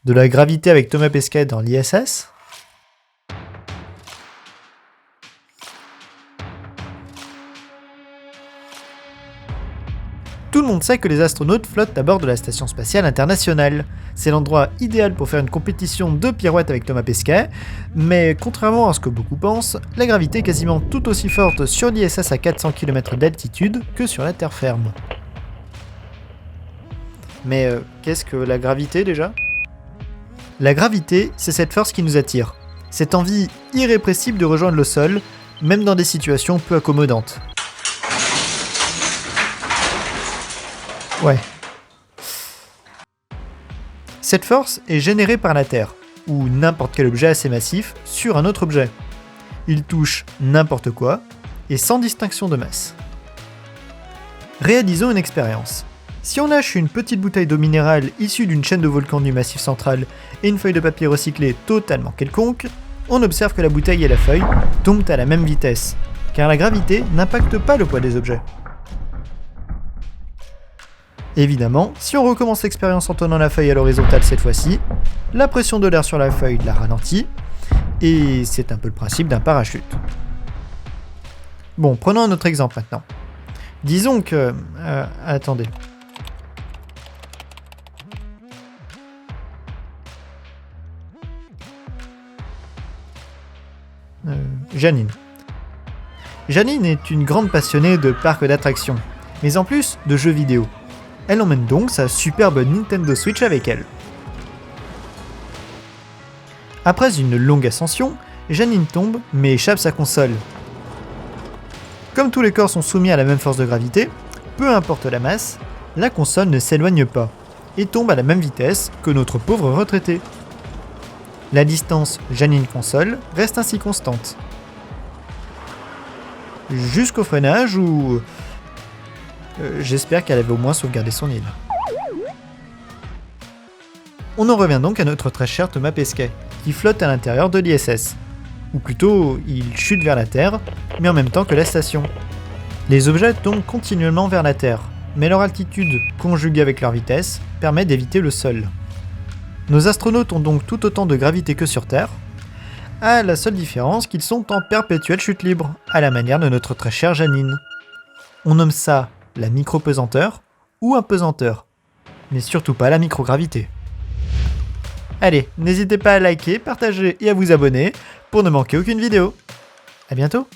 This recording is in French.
De la gravité avec Thomas Pesquet dans l'ISS. Tout le monde sait que les astronautes flottent à bord de la Station Spatiale Internationale. C'est l'endroit idéal pour faire une compétition de pirouettes avec Thomas Pesquet, mais contrairement à ce que beaucoup pensent, la gravité est quasiment tout aussi forte sur l'ISS à 400 km d'altitude que sur la Terre ferme. Mais qu'est-ce que la gravité déjà ? La gravité, c'est cette force qui nous attire. Cette envie irrépressible de rejoindre le sol, même dans des situations peu accommodantes. Ouais. Cette force est générée par la Terre, ou n'importe quel objet assez massif, sur un autre objet. Il touche n'importe quoi, et sans distinction de masse. Réalisons une expérience. Si on lâche une petite bouteille d'eau minérale issue d'une chaîne de volcans du Massif central et une feuille de papier recyclée totalement quelconque, on observe que la bouteille et la feuille tombent à la même vitesse, car la gravité n'impacte pas le poids des objets. Évidemment, si on recommence l'expérience en tenant la feuille à l'horizontale cette fois-ci, la pression de l'air sur la feuille la ralentit, et c'est un peu le principe d'un parachute. Bon, prenons un autre exemple maintenant. Disons que... attendez. Janine. Janine est une grande passionnée de parcs d'attractions, mais en plus de jeux vidéo. Elle emmène donc sa superbe Nintendo Switch avec elle. Après une longue ascension, Janine tombe mais échappe sa console. Comme tous les corps sont soumis à la même force de gravité, peu importe la masse, la console ne s'éloigne pas et tombe à la même vitesse que notre pauvre retraité. La distance Janine-console reste ainsi constante. Jusqu'au freinage où... j'espère qu'elle avait au moins sauvegardé son île. On en revient donc à notre très cher Thomas Pesquet, qui flotte à l'intérieur de l'ISS. Ou plutôt, il chute vers la Terre, mais en même temps que la station. Les objets tombent continuellement vers la Terre, mais leur altitude, conjuguée avec leur vitesse, permet d'éviter le sol. Nos astronautes ont donc tout autant de gravité que sur Terre, à la seule différence qu'ils sont en perpétuelle chute libre, à la manière de notre très chère Janine. On nomme ça la micro-pesanteur ou un pesanteur, mais surtout pas la microgravité. Allez, n'hésitez pas à liker, partager et à vous abonner pour ne manquer aucune vidéo. À bientôt.